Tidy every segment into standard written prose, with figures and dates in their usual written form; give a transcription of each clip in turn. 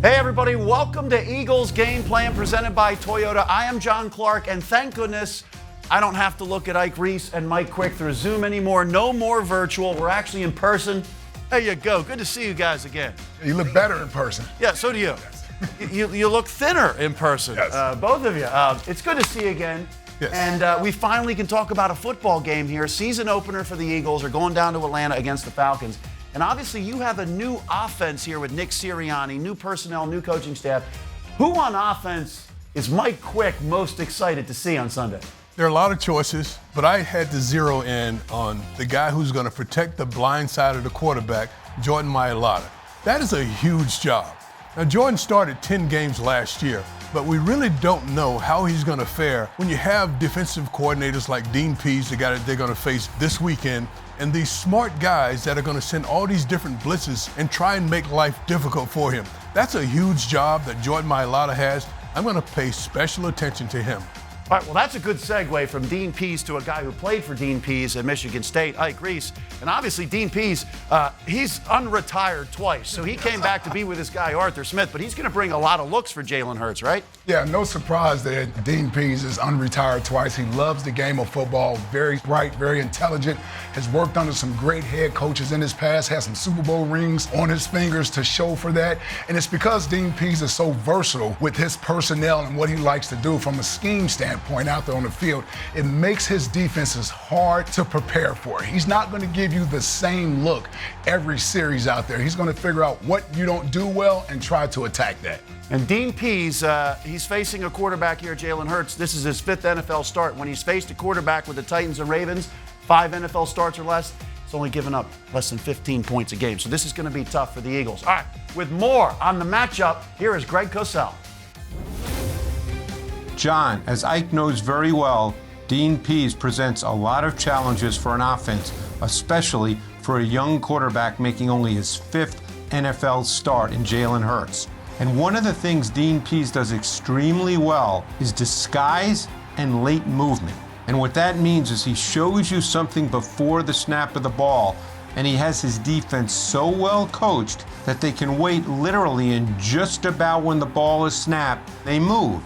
Hey everybody, welcome to Eagles Game Plan presented by Toyota. I am John Clark, and thank goodness I don't have to look at Ike Reese and Mike Quick through Zoom anymore. No more virtual. We're actually in person. There you go. Good to see you guys again. You look better in person. Yeah, so do you. You look thinner in person, yes. Both of you. It's good to see you again. Yes. And we finally can talk about a football game here. Season opener for the Eagles are going down to Atlanta against the Falcons. And obviously you have a new offense here with Nick Sirianni, new personnel, new coaching staff. Who on offense is Mike Quick most excited to see on Sunday? There are a lot of choices, but I had to zero in on the guy who's going to protect the blind side of the quarterback, Jordan Mailata. That is a huge job. Now, Jordan started 10 games last year, but we really don't know how he's going to fare when you have defensive coordinators like Dean Pease, the guy that they're going to face this weekend, and these smart guys that are going to send all these different blitzes and try and make life difficult for him. That's a huge job that Jordan Mailata has. I'm going to pay special attention to him. All right, well, that's a good segue from Dean Pease to a guy who played for Dean Pease at Michigan State, Ike Reese. And obviously, Dean Pease, he's unretired twice. So he came back to be with this guy, Arthur Smith. But he's going to bring a lot of looks for Jalen Hurts, right? Yeah, no surprise that Dean Pease is unretired twice. He loves the game of football, very bright, very intelligent, has worked under some great head coaches in his past, has some Super Bowl rings on his fingers to show for that. And it's because Dean Pease is so versatile with his personnel and what he likes to do from a scheme standpoint out there on the field. It makes his defenses hard to prepare for. He's not going to give you the same look every series out there. He's going to figure out what you don't do well and try to attack that. And Dean Pease, he's facing a quarterback here, Jalen Hurts. This is his 5th NFL start. When he's faced a quarterback with the Titans and Ravens, 5 NFL starts or less, it's only given up less than 15 points a game. So this is going to be tough for the Eagles. All right, with more on the matchup, here is Greg Cosell. John, as Ike knows very well, Dean Pease presents a lot of challenges for an offense, especially for a young quarterback making only his 5th NFL start in Jalen Hurts. And one of the things Dean Pease does extremely well is disguise and late movement. And what that means is he shows you something before the snap of the ball, and he has his defense so well coached that they can wait literally and just about when the ball is snapped, they move.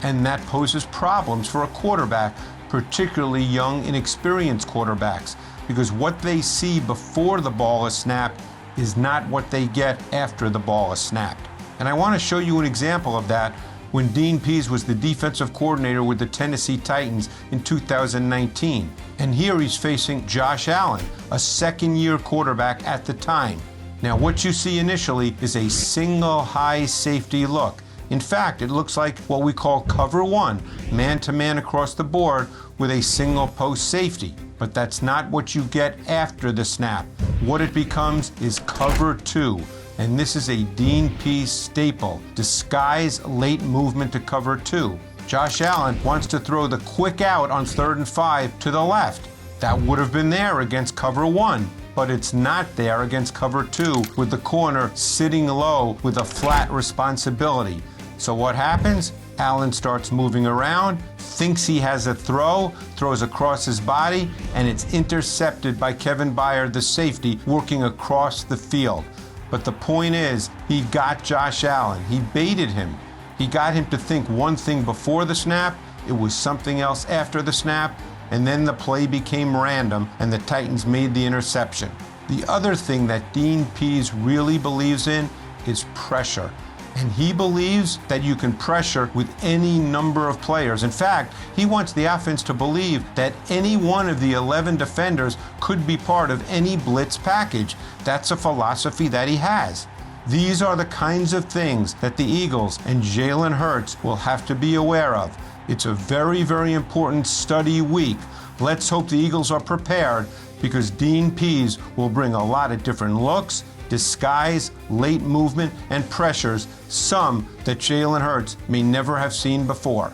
And that poses problems for a quarterback, particularly young, inexperienced quarterbacks, because what they see before the ball is snapped is not what they get after the ball is snapped. And I want to show you an example of that when Dean Pease was the defensive coordinator with the Tennessee Titans in 2019. And here he's facing Josh Allen, a second-year quarterback at the time. Now, what you see initially is a single high safety look. In fact, it looks like what we call cover 1, man-to-man across the board with a single post safety. But that's not what you get after the snap. What it becomes is cover 2. And this is a Dean Pease staple, disguise late movement to cover 2. Josh Allen wants to throw the quick out on 3rd and 5 to the left. That would have been there against cover 1. But it's not there against cover 2 with the corner sitting low with a flat responsibility. So what happens? Allen starts moving around, thinks he has a throw, throws across his body, and it's intercepted by Kevin Byard, the safety, working across the field. But the point is, he got Josh Allen. He baited him. He got him to think one thing before the snap, it was something else after the snap, and then the play became random and the Titans made the interception. The other thing that Dean Pease really believes in is pressure. And he believes that you can pressure with any number of players. In fact, he wants the offense to believe that any one of the 11 defenders could be part of any blitz package. That's a philosophy that he has. These are the kinds of things that the Eagles and Jalen Hurts will have to be aware of. It's a very, very important study week. Let's hope the Eagles are prepared because Dean Pease will bring a lot of different looks, disguise, late movement, and pressures, some that Jalen Hurts may never have seen before.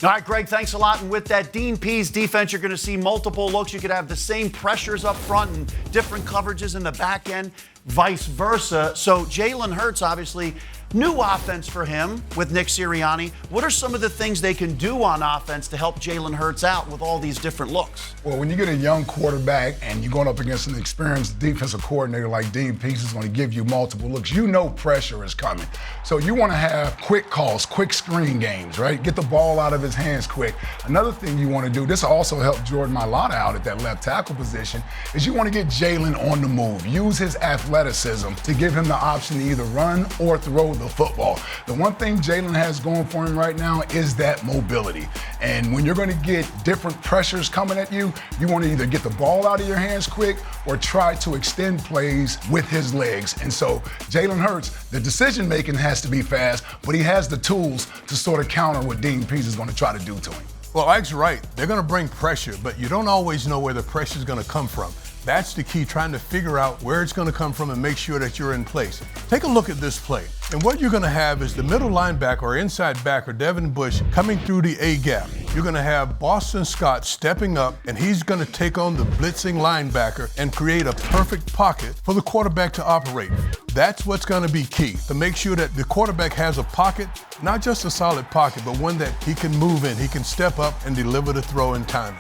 All right, Greg, thanks a lot. And with that Dean Pease defense, you're going to see multiple looks. You could have the same pressures up front and different coverages in the back end. vice versa. So Jalen Hurts, obviously, new offense for him with Nick Sirianni. What are some of the things they can do on offense to help Jalen Hurts out with all these different looks? Well, when you get a young quarterback and you're going up against an experienced defensive coordinator like Dean Pease is going to give you multiple looks, you know pressure is coming. So you want to have quick calls, quick screen games, right? Get the ball out of his hands quick. Another thing you want to do, this will also help Jordan Mailata out at that left tackle position, is you want to get Jalen on the move. Use his athleticism to give him the option to either run or throw the football. The one thing Jalen has going for him right now is that mobility. And when you're going to get different pressures coming at you, you want to either get the ball out of your hands quick or try to extend plays with his legs. And so Jalen Hurts, the decision making has to be fast, but he has the tools to sort of counter what Dean Pease is going to try to do to him. Well, Ike's right. They're going to bring pressure, but you don't always know where the pressure is going to come from. That's the key, trying to figure out where it's going to come from and make sure that you're in place. Take a look at this play. And what you're going to have is the middle linebacker or inside backer, Devin Bush, coming through the A-gap. You're going to have Boston Scott stepping up, and he's going to take on the blitzing linebacker and create a perfect pocket for the quarterback to operate. That's what's going to be key, to make sure that the quarterback has a pocket, not just a solid pocket, but one that he can move in. He can step up and deliver the throw in time.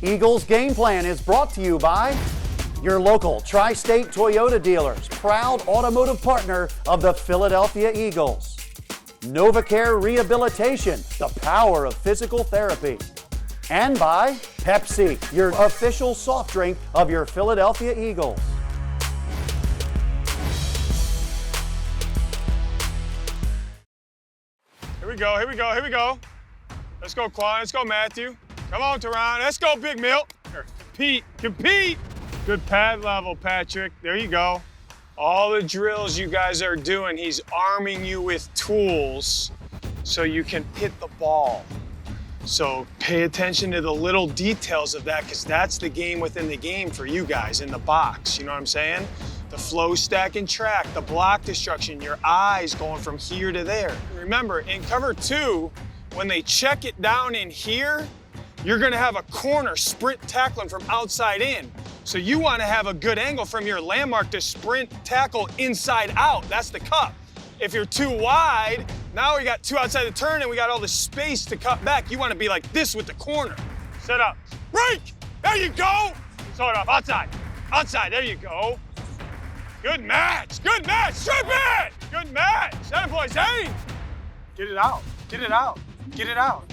Eagles Game Plan is brought to you by your local Tri-State Toyota dealers, proud automotive partner of the Philadelphia Eagles. NovaCare Rehabilitation, the power of physical therapy. And by Pepsi, your official soft drink of your Philadelphia Eagles. Here we go, here we go, here we go. Let's go, Quan. Let's go, Matthew. Come on, Teron. Let's go, Big Milk. Here, compete, compete. Good pad level, Patrick. There you go. All the drills you guys are doing, he's arming you with tools so you can hit the ball. So pay attention to the little details of that, because that's the game within the game for you guys in the box. You know what I'm saying? The flow, stack, and track, the block destruction, your eyes going from here to there. Remember, in cover 2, when they check it down in here, you're gonna have a corner sprint tackling from outside in. So you wanna have a good angle from your landmark to sprint tackle inside out. That's the cup. If you're too wide, now we got 2 outside the turn and we got all the space to cut back. You wanna be like this with the corner. Set up, break, there you go. Throw it off, outside, outside, there you go. Good match, strip it. Good match, that boys, hey. Get it out, get it out, get it out.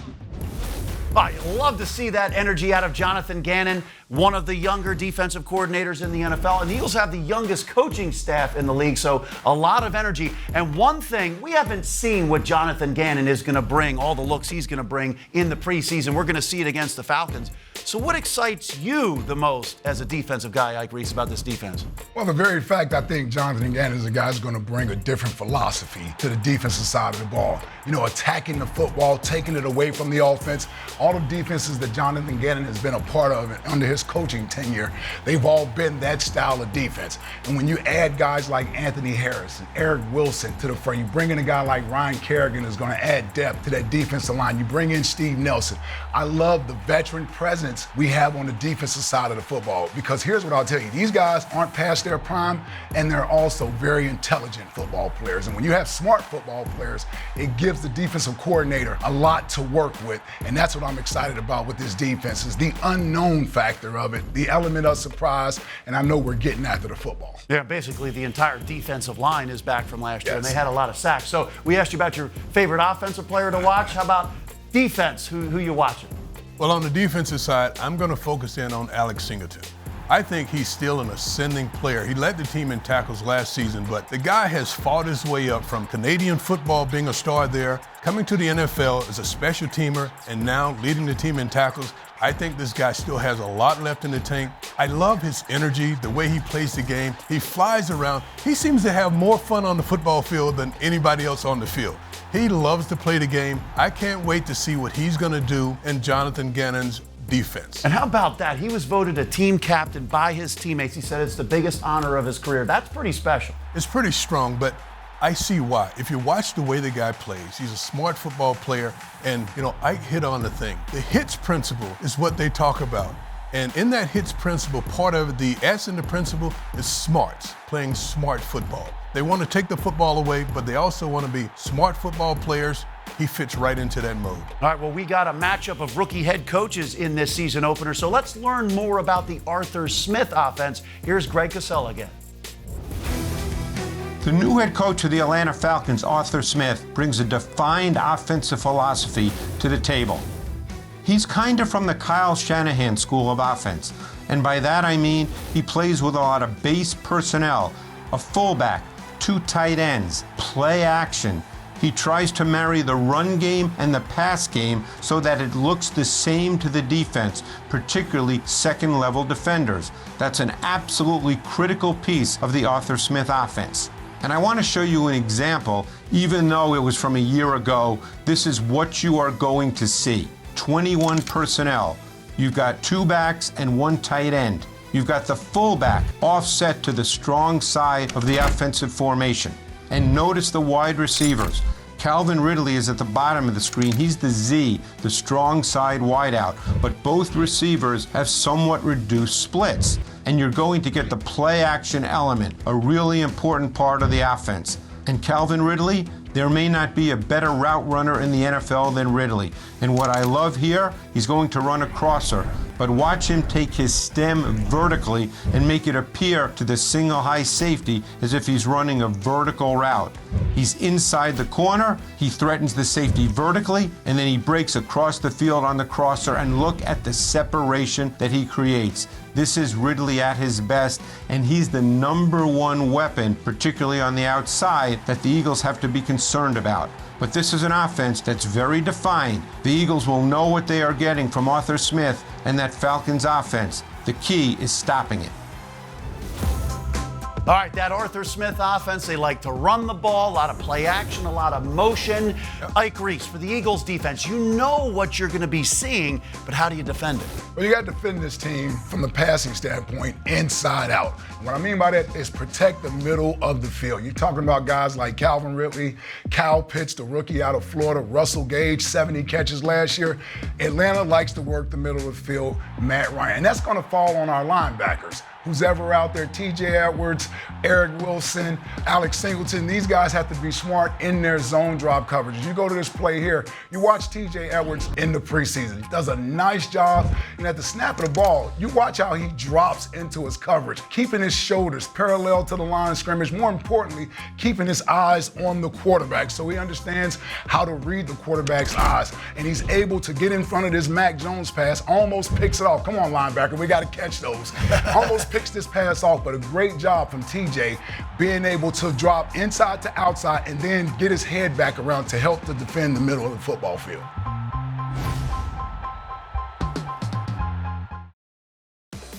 I love to see that energy out of Jonathan Gannon, one of the younger defensive coordinators in the NFL. And the Eagles have the youngest coaching staff in the league, so a lot of energy. And one thing, we haven't seen what Jonathan Gannon is going to bring, all the looks he's going to bring in the preseason. We're going to see it against the Falcons. So what excites you the most as a defensive guy, Ike Reese, about this defense? Well, the very fact I think Jonathan Gannon is a guy who's going to bring a different philosophy to the defensive side of the ball. You know, attacking the football, taking it away from the offense. All the defenses that Jonathan Gannon has been a part of under his coaching tenure, they've all been that style of defense. And when you add guys like Anthony Harris and Eric Wilson to the fray, you bring in a guy like Ryan Kerrigan who's going to add depth to that defensive line. You bring in Steve Nelson. I love the veteran presence we have on the defensive side of the football, because here's what I'll tell you. These guys aren't past their prime, and they're also very intelligent football players. And when you have smart football players, it gives the defensive coordinator a lot to work with. And that's what I'm excited about with this defense, is the unknown factor of it, the element of surprise, and I know we're getting after the football. Yeah, basically the entire defensive line is back from last year, and Yes. they had a lot of sacks. So we asked you about your favorite offensive player to watch. How about defense? Who you watching? Well, on the defensive side, I'm going to focus in on Alex Singleton. I think he's still an ascending player. He led the team in tackles last season, but the guy has fought his way up from Canadian football, being a star there, coming to the NFL as a special teamer, and now leading the team in tackles. I think this guy still has a lot left in the tank. I love his energy, the way he plays the game. He flies around. He seems to have more fun on the football field than anybody else on the field. He loves to play the game. I can't wait to see what he's going to do in Jonathan Gannon's defense. And how about that? He was voted a team captain by his teammates. He said it's the biggest honor of his career. That's pretty special. It's pretty strong, but I see why. If you watch the way the guy plays, he's a smart football player, and, Ike hit on the thing. The hits principle is what they talk about. And in that hits principle, part of the S in the principle is smarts, playing smart football. They want to take the football away, but they also want to be smart football players. He fits right into that mode. All right, well, we got a matchup of rookie head coaches in this season opener, so let's learn more about the Arthur Smith offense. Here's Greg Casella again. The new head coach of the Atlanta Falcons, Arthur Smith, brings a defined offensive philosophy to the table. He's kind of from the Kyle Shanahan school of offense, and by that I mean he plays with a lot of base personnel, a fullback, 2 tight ends, play action. He tries to marry the run game and the pass game so that it looks the same to the defense, particularly second-level defenders. That's an absolutely critical piece of the Arthur Smith offense. And I want to show you an example, even though it was from a year ago. This is what you are going to see. 21 personnel. You've got 2 backs and 1 tight end. You've got the fullback offset to the strong side of the offensive formation. And notice the wide receivers. Calvin Ridley is at the bottom of the screen. He's the Z, the strong side wideout. But both receivers have somewhat reduced splits. And you're going to get the play action element, a really important part of the offense. And Calvin Ridley, there may not be a better route runner in the NFL than Ridley. And what I love here, he's going to run a crosser. But watch him take his stem vertically and make it appear to the single high safety as if he's running a vertical route. He's inside the corner, he threatens the safety vertically, and then he breaks across the field on the crosser, and look at the separation that he creates. This is Ridley at his best, and he's the #1 weapon, particularly on the outside, that the Eagles have to be concerned about. But this is an offense that's very defined. The Eagles will know what they are getting from Arthur Smith and that Falcons offense. The key is stopping it. All right, that Arthur Smith offense, they like to run the ball, a lot of play action, a lot of motion. Ike Reese, for the Eagles defense, you know what you're going to be seeing, but how do you defend it? Well, you got to defend this team from a passing standpoint, inside out. And what I mean by that is protect the middle of the field. You're talking about guys like Calvin Ridley, Kyle Pitts, the rookie out of Florida, Russell Gage, 70 catches last year. Atlanta likes to work the middle of the field, Matt Ryan. And that's going to fall on our linebackers. Who's ever out there, TJ Edwards, Eric Wilson, Alex Singleton, these guys have to be smart in their zone drop coverage. You go to this play here, you watch TJ Edwards in the preseason. He does a nice job. And at the snap of the ball, you watch how he drops into his coverage, keeping his shoulders parallel to the line of scrimmage. More importantly, keeping his eyes on the quarterback so he understands how to read the quarterback's eyes. And he's able to get in front of this Mac Jones pass, almost picks it off. Come on, linebacker, we got to catch those. Almost picks this pass off, but a great job from TJ being able to drop inside to outside and then get his head back around to help to defend the middle of the football field.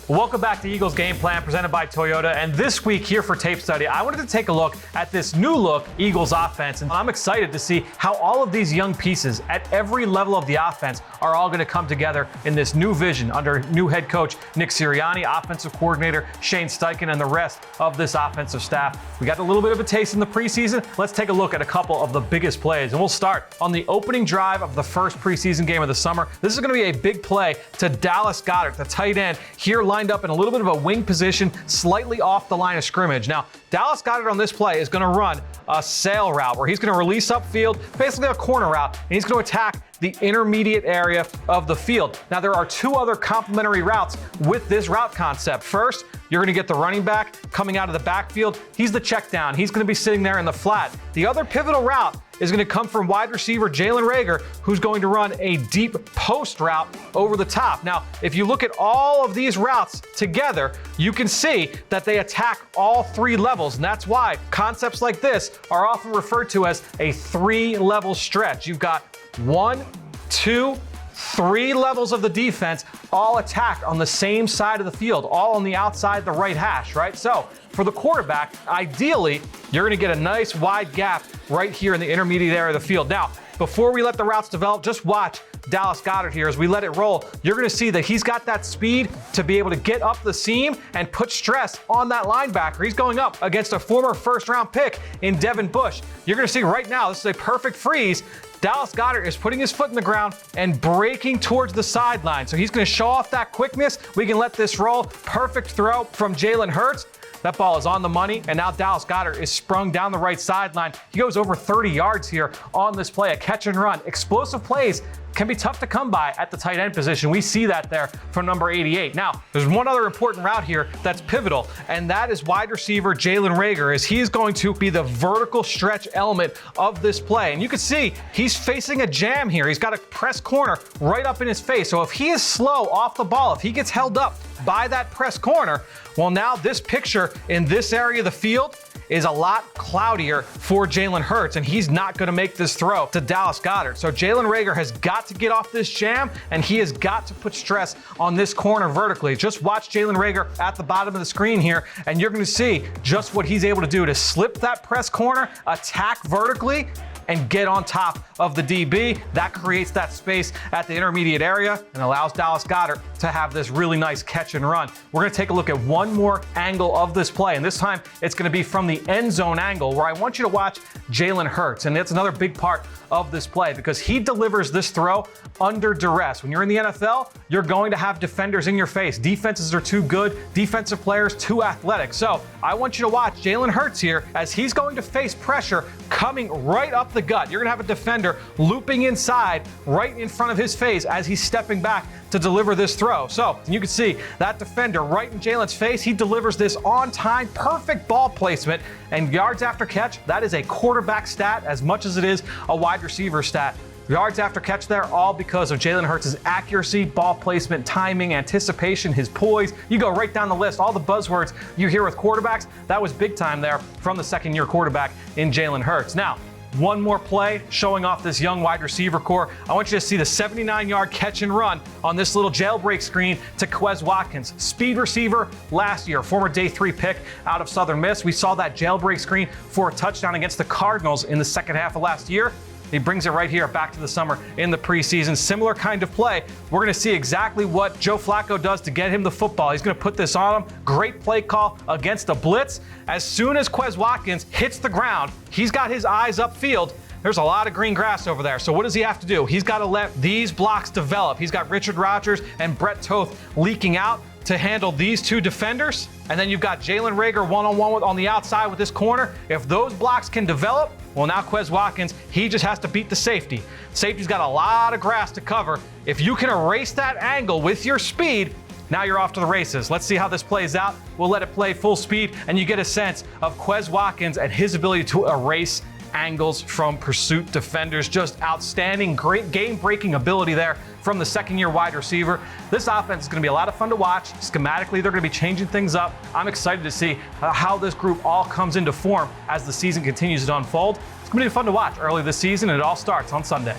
Welcome back to Eagles Game Plan, presented by Toyota. And this week here for Tape Study, I wanted to take a look at this new look Eagles offense. And I'm excited to see how all of these young pieces at every level of the offense are all going to come together in this new vision under new head coach Nick Sirianni, offensive coordinator Shane Steichen, and the rest of this offensive staff. We got a little bit of a taste in the preseason. Let's take a look at a couple of the biggest plays. And we'll start on the opening drive of the first preseason game of the summer. This is going to be a big play to Dallas Goedert, the tight end, here lined up in a little bit of a wing position, slightly off the line of scrimmage. Now, Dallas Goedert on this play is going to run a sail route where he's going to release upfield, basically a corner route, and he's going to attack the intermediate area of the field. Now, there are 2 other complementary routes with this route concept. First, you're going to get the running back coming out of the backfield. He's the check down. He's going to be sitting there in the flat. The other pivotal route is going to come from wide receiver Jalen Reagor, who's going to run a deep post route over the top. Now, if you look at all of these routes together, you can see that they attack all 3 levels. And that's why concepts like this are often referred to as a 3-level stretch. You've got 1, 2, 3 levels of the defense all attacked on the same side of the field, all on the outside the right hash, right? So for the quarterback, ideally, you're going to get a nice wide gap right here in the intermediate area of the field. Now, before we let the routes develop, just watch Dallas Goedert here, as we let it roll, you're going to see that he's got that speed to be able to get up the seam and put stress on that linebacker. He's going up against a former first-round pick in Devin Bush. You're going to see right now, this is a perfect freeze. Dallas Goedert is putting his foot in the ground and breaking towards the sideline. So he's going to show off that quickness. We can let this roll. Perfect throw from Jalen Hurts. That ball is on the money, and now Dallas Goedert is sprung down the right sideline. He goes over 30 yards here on this play, a catch and run. Explosive plays can be tough to come by at the tight end position. We see that there from number 88. Now, there's one other important route here that's pivotal, and that is wide receiver Jalen Reagor, as he is going to be the vertical stretch element of this play. And you can see he's facing a jam here. He's got a press corner right up in his face. So if he is slow off the ball, if he gets held up by that press corner, well, now this picture in this area of the field is a lot cloudier for Jalen Hurts, and he's not going to make this throw to Dallas Goedert. So Jalen Reagor has got to get off this jam, and he has got to put stress on this corner vertically. Just watch Jalen Reagor at the bottom of the screen here, and you're going to see just what he's able to do to slip that press corner, attack vertically, and get on top of the DB. That creates that space at the intermediate area and allows Dallas Goedert to have this really nice catch and run. We're going to take a look at one more angle of this play, and this time it's going to be from the end zone angle, where I want you to watch Jalen Hurts. And it's another big part of this play because he delivers this throw under duress. When you're in the NFL, you're going to have defenders in your face. Defenses are too good, defensive players too athletic. So I want you to watch Jalen Hurts here as he's going to face pressure coming right up the gut. You're going to have a defender looping inside right in front of his face as he's stepping back to deliver this throw. So you can see that defender right in Jalen's face. He delivers this on time, perfect ball placement, and yards after catch. That is a quarterback stat as much as it is a wide receiver stat. Yards after catch there, all because of Jalen Hurts' accuracy, ball placement, timing, anticipation, his poise. You go right down the list. All the buzzwords you hear with quarterbacks, that was big time there from the second-year quarterback in Jalen Hurts. Now, one more play showing off this young wide receiver core. I want you to see the 79-yard catch and run on this little jailbreak screen to Quez Watkins. Speed receiver last year, former day 3 pick out of Southern Miss. We saw that jailbreak screen for a touchdown against the Cardinals in the second half of last year. He brings it right here back to the summer in the preseason. Similar kind of play. We're going to see exactly what Joe Flacco does to get him the football. He's going to put this on him. Great play call against a blitz. As soon as Quez Watkins hits the ground, he's got his eyes upfield. There's a lot of green grass over there. So what does he have to do? He's got to let these blocks develop. He's got Richard Rodgers and Brett Toth leaking out to handle these two defenders. And then you've got Jalen Reagor one-on-one on the outside with this corner. If those blocks can develop, well, now Quez Watkins, he just has to beat the safety. Safety's got a lot of grass to cover. If you can erase that angle with your speed, now you're off to the races. Let's see how this plays out. We'll let it play full speed, and you get a sense of Quez Watkins and his ability to erase angles from pursuit defenders. Just outstanding, great game-breaking ability there from the second-year wide receiver. This offense is going to be a lot of fun to watch. Schematically, they're going to be changing things up. I'm excited to see how this group all comes into form as the season continues to unfold. It's going to be fun to watch early this season, and it all starts on Sunday.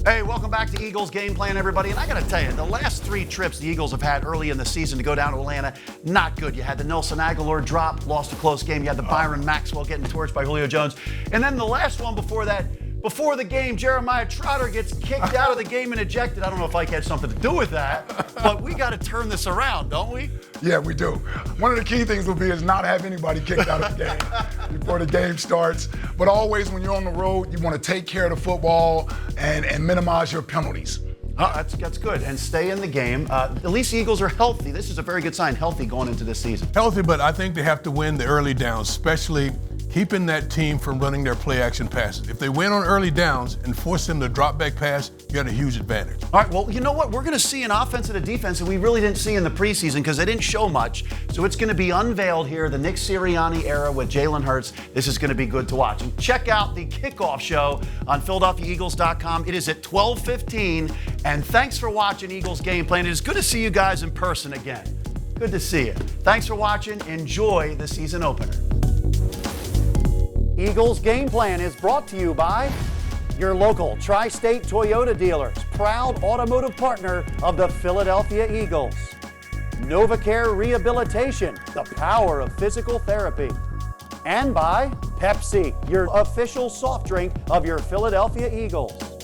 Hey, welcome back to Eagles Game Plan, everybody. And I got to tell you, the last 3 trips the Eagles have had early in the season to go down to Atlanta, not good. You had the Nelson Aguilar drop, lost a close game. You had the Byron Maxwell getting torched by Julio Jones. And then the last one before that, before the game, Jeremiah Trotter gets kicked out of the game and ejected. I don't know if Ike had something to do with that, but we got to turn this around, don't we? Yeah, we do. One of the key things will be is not have anybody kicked out of the game before the game starts. But always when you're on the road, you want to take care of the football and minimize your penalties. That's good. And stay in the game. At least the Eagles are healthy. This is a very good sign, healthy going into this season. Healthy, but I think they have to win the early downs, especially keeping that team from running their play-action passes. If they win on early downs and force them to drop back pass, you got a huge advantage. All right, well, you know what? We're going to see an offense and a defense that we really didn't see in the preseason because they didn't show much. So it's going to be unveiled here, the Nick Sirianni era with Jalen Hurts. This is going to be good to watch. And check out the kickoff show on PhiladelphiaEagles.com. It is at 12:15. And thanks for watching Eagles Game Plan. It is good to see you guys in person again. Good to see you. Thanks for watching. Enjoy the season opener. Eagles Game Plan is brought to you by your local Tri-State Toyota dealers, proud automotive partner of the Philadelphia Eagles. NovaCare Rehabilitation, the power of physical therapy. And by Pepsi, your official soft drink of your Philadelphia Eagles.